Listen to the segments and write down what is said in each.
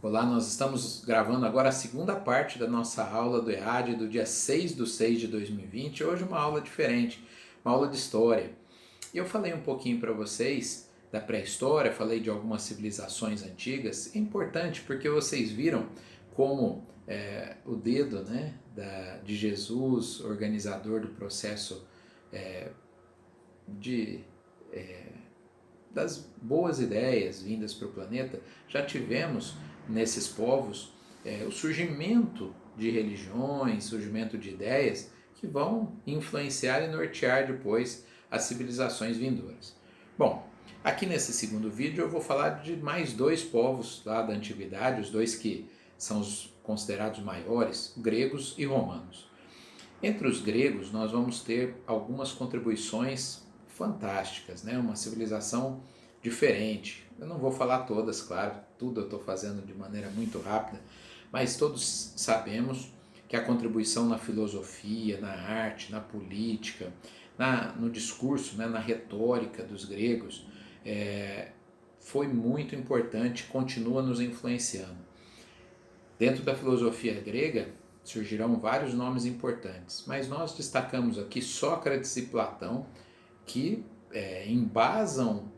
Olá, nós estamos gravando agora a segunda parte da nossa aula do EAD do dia 6 de 2020. Hoje uma aula diferente, uma aula de história. E eu falei um pouquinho para vocês da pré-história, falei de algumas civilizações antigas. É importante porque vocês viram como o dedo, né, de Jesus, organizador do processo de das boas ideias vindas para o planeta, já tivemos nesses povos o surgimento de religiões, surgimento de ideias que vão influenciar e nortear depois as civilizações vindouras. Bom, aqui nesse segundo vídeo eu vou falar de mais dois povos lá da antiguidade, os dois que são os considerados maiores, gregos e romanos. Entre os gregos, nós vamos ter algumas contribuições fantásticas, né? Uma civilização diferente. Eu não vou falar todas, claro, tudo eu estou fazendo de maneira muito rápida, mas todos sabemos que a contribuição na filosofia, na arte, na política, no discurso, né, na retórica dos gregos, foi muito importante, continua nos influenciando. Dentro da filosofia grega surgirão vários nomes importantes, mas nós destacamos aqui Sócrates e Platão, que embasam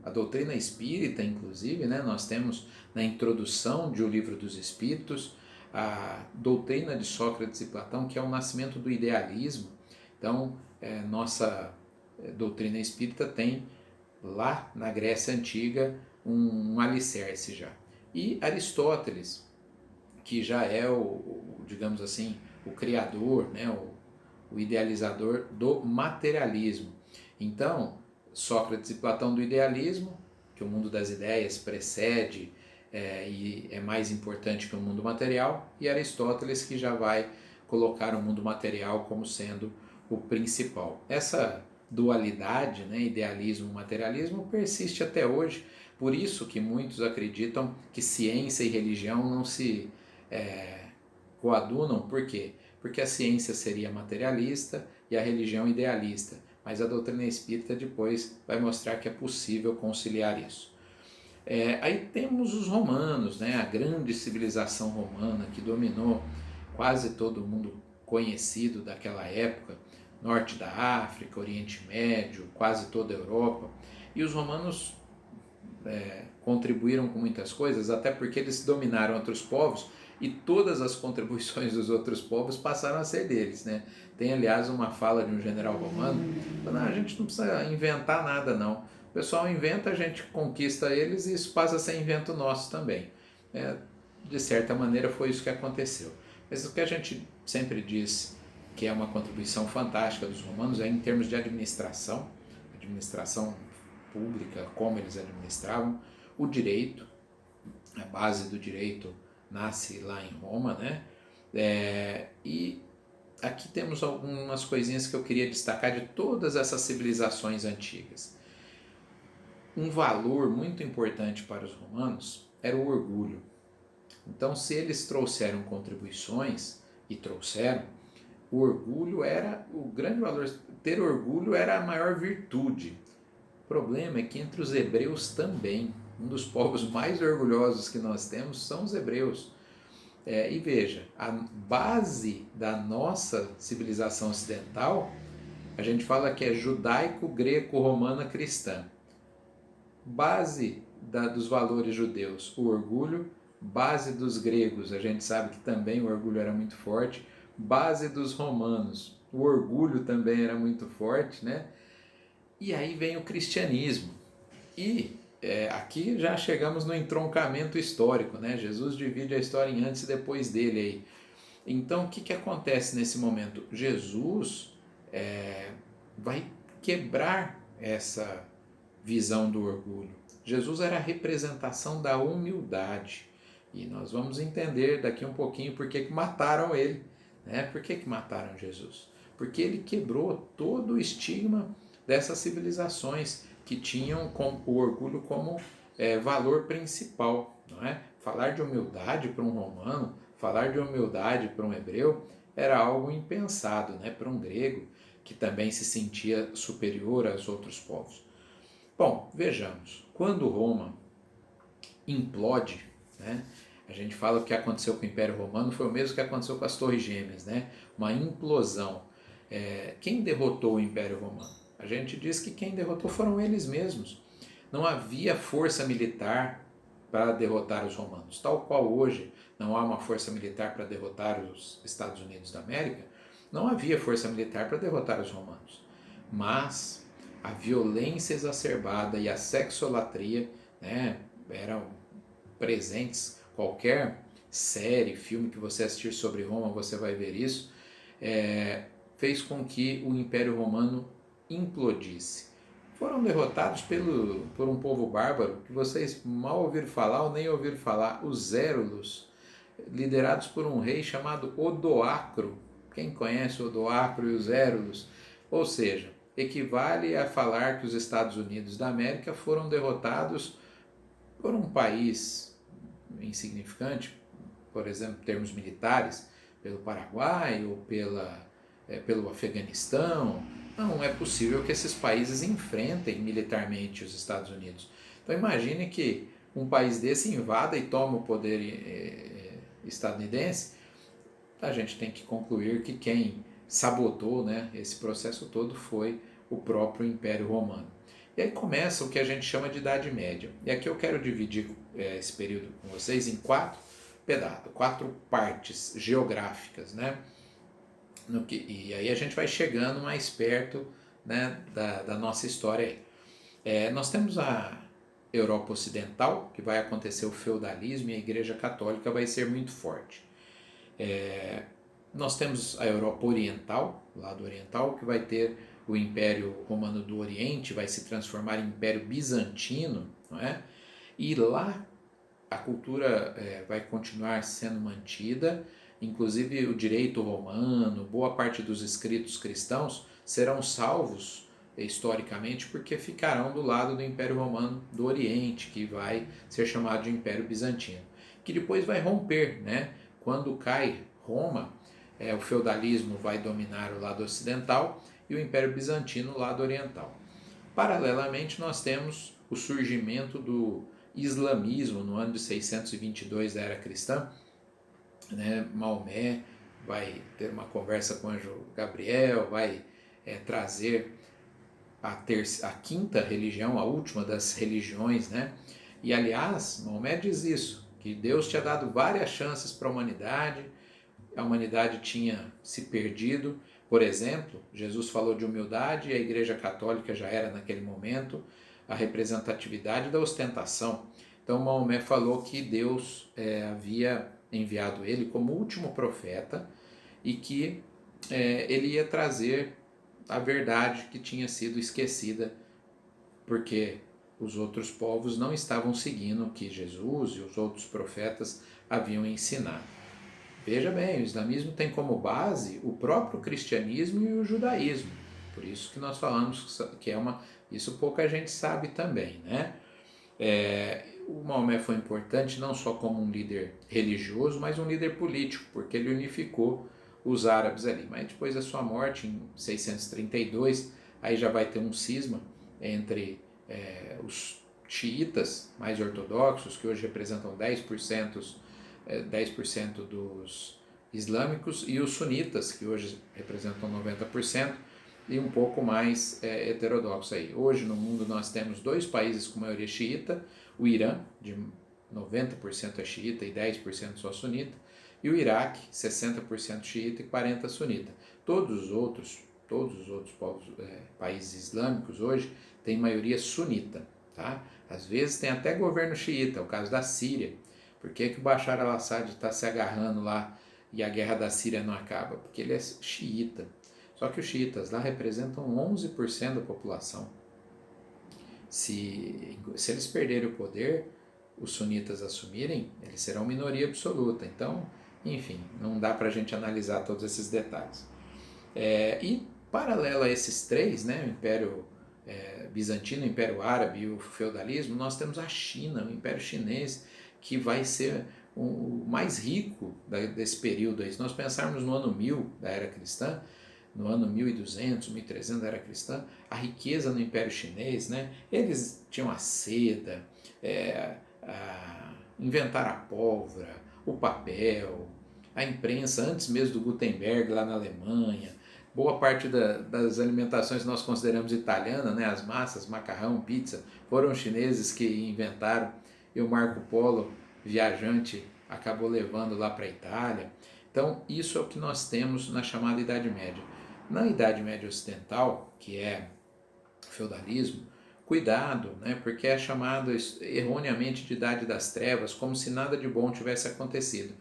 a doutrina espírita, inclusive, né? Nós temos na introdução de O Livro dos Espíritos a doutrina de Sócrates e Platão, que é o nascimento do idealismo. Então, nossa doutrina espírita tem lá na Grécia Antiga um alicerce já. E Aristóteles, que já é digamos assim, o criador, né, o idealizador do materialismo. Então, Sócrates e Platão do idealismo, que o mundo das ideias precede e é mais importante que o mundo material, e Aristóteles, que já vai colocar o mundo material como sendo o principal. Essa dualidade, né, idealismo e materialismo, persiste até hoje, por isso que muitos acreditam que ciência e religião não se coadunam. Por quê? Porque a ciência seria materialista e a religião idealista, mas a doutrina espírita depois vai mostrar que é possível conciliar isso. Aí temos os romanos, né? A grande civilização romana que dominou quase todo o mundo conhecido daquela época, norte da África, Oriente Médio, quase toda a Europa. E os romanos contribuíram com muitas coisas, até porque eles dominaram outros povos e todas as contribuições dos outros povos passaram a ser deles, né? Tem, aliás, uma fala de um general romano, falando, a gente não precisa inventar nada, não. O pessoal inventa, a gente conquista eles e isso passa a ser invento nosso também. De certa maneira foi isso que aconteceu. Mas o que a gente sempre diz que é uma contribuição fantástica dos romanos é em termos de administração pública, como eles administravam, o direito, a base do direito nasce lá em Roma, né? E aqui temos algumas coisinhas que eu queria destacar de todas essas civilizações antigas. Um valor muito importante para os romanos era o orgulho. Então, se eles trouxeram contribuições, e trouxeram, o orgulho era o grande valor. Ter orgulho era a maior virtude. O problema é que entre os hebreus também, um dos povos mais orgulhosos que nós temos são os hebreus. E veja, a base da nossa civilização ocidental, a gente fala que é judaico-greco-romana cristã. Base dos valores judeus, o orgulho. Base dos gregos, a gente sabe que também o orgulho era muito forte. Base dos romanos, o orgulho também era muito forte, né? E aí vem o cristianismo. E aqui já chegamos no entroncamento histórico, né? Jesus divide a história em antes e depois dele aí. Então, o que acontece nesse momento? Jesus vai quebrar essa visão do orgulho. Jesus era a representação da humildade. E nós vamos entender daqui um pouquinho por que mataram ele. Né? Por que mataram Jesus? Porque ele quebrou todo o estigma dessas civilizações que tinham o orgulho como valor principal. Não é? Falar de humildade para um romano, falar de humildade para um hebreu, era algo impensado, né? Para um grego que também se sentia superior aos outros povos. Bom, vejamos, quando Roma implode, né? A gente fala que o que aconteceu com o Império Romano foi o mesmo que aconteceu com as Torres Gêmeas, né? Uma implosão. Quem derrotou o Império Romano? A gente diz que quem derrotou foram eles mesmos. Não havia força militar para derrotar os romanos. Tal qual hoje não há uma força militar para derrotar os Estados Unidos da América, não havia força militar para derrotar os romanos. Mas a violência exacerbada e a sexolatria, né, eram presentes. Qualquer série, filme que você assistir sobre Roma, você vai ver isso. Fez com que o Império Romano implodisse. Foram derrotados por um povo bárbaro que vocês mal ouviram falar ou nem ouviram falar, os Érulos, liderados por um rei chamado Odoacro. Quem conhece Odoacro e os Érulos? Ou seja, equivale a falar que os Estados Unidos da América foram derrotados por um país insignificante, por exemplo, em termos militares, pelo Paraguai ou pelo Afeganistão. Não é possível que esses países enfrentem militarmente os Estados Unidos. Então imagine que um país desse invada e toma o poder estadunidense. A gente tem que concluir que quem sabotou, né, esse processo todo foi o próprio Império Romano. E aí começa o que a gente chama de Idade Média. E aqui eu quero dividir esse período com vocês em quatro partes geográficas, né? E aí a gente vai chegando mais perto, né, da nossa história aí. Nós temos a Europa Ocidental, que vai acontecer o feudalismo, e a Igreja Católica vai ser muito forte. Nós temos a Europa Oriental, lado oriental, que vai ter o Império Romano do Oriente, vai se transformar em Império Bizantino, não é? E lá a cultura vai continuar sendo mantida, inclusive o direito romano, boa parte dos escritos cristãos serão salvos historicamente porque ficarão do lado do Império Romano do Oriente, que vai ser chamado de Império Bizantino, que depois vai romper, né? Quando cai Roma, o feudalismo vai dominar o lado ocidental e o Império Bizantino o lado oriental. Paralelamente, nós temos o surgimento do islamismo no ano de 622 da era cristã, né? Maomé vai ter uma conversa com o anjo Gabriel, vai trazer a quinta religião, a última das religiões, né? E aliás, Maomé diz isso, que Deus tinha dado várias chances para a humanidade tinha se perdido. Por exemplo, Jesus falou de humildade e a Igreja Católica já era naquele momento a representatividade da ostentação. Então Maomé falou que Deus havia enviado ele como último profeta e que ele ia trazer a verdade que tinha sido esquecida, porque os outros povos não estavam seguindo o que Jesus e os outros profetas haviam ensinado. Veja bem, o islamismo tem como base o próprio cristianismo e o judaísmo. Por isso que nós falamos que isso pouca gente sabe também, né? O Maomé foi importante não só como um líder religioso, mas um líder político, porque ele unificou os árabes ali. Mas depois da sua morte, em 632, aí já vai ter um cisma entre os xiitas mais ortodoxos, que hoje representam 10% dos islâmicos, e os sunitas, que hoje representam 90%, e um pouco mais heterodoxo aí. Hoje no mundo nós temos dois países com maioria xiita, o Irã, de 90% é xiita e 10% só sunita, e o Iraque, 60% xiita e 40% sunita. Todos os outros povos, países islâmicos hoje têm maioria sunita. Tá? Às vezes tem até governo xiita, é o caso da Síria. Por que o Bashar al-Assad está se agarrando lá e a guerra da Síria não acaba? Porque ele é xiita. Só que os xiitas lá representam 11% da população. Se eles perderem o poder, os sunitas assumirem, eles serão minoria absoluta. Então, enfim, não dá para a gente analisar todos esses detalhes. E paralelo a esses três, né, o Império Bizantino, o Império Árabe e o feudalismo, nós temos a China, o Império Chinês, que vai ser o mais rico desse período aí. Se nós pensarmos no ano 1000 da era cristã, no ano 1200, 1300 da era cristã, a riqueza no Império Chinês, né? Eles tinham a seda, inventaram a pólvora, o papel, a imprensa, antes mesmo do Gutenberg lá na Alemanha. Boa parte das alimentações que nós consideramos italianas, né, as massas, macarrão, pizza, foram os chineses que inventaram, e o Marco Polo, viajante, acabou levando lá para a Itália. Então, isso é o que nós temos na chamada Idade Média. Na Idade Média Ocidental, que é feudalismo, cuidado, né, porque é chamado erroneamente de Idade das Trevas, como se nada de bom tivesse acontecido.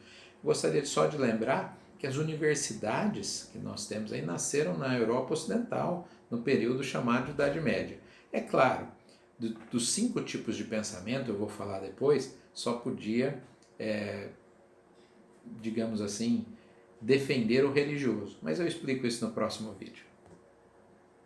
Gostaria só de lembrar que as universidades que nós temos aí nasceram na Europa Ocidental, no período chamado de Idade Média. É claro, dos 5 tipos de pensamento, eu vou falar depois, só podia, digamos assim, defender o religioso. Mas eu explico isso no próximo vídeo.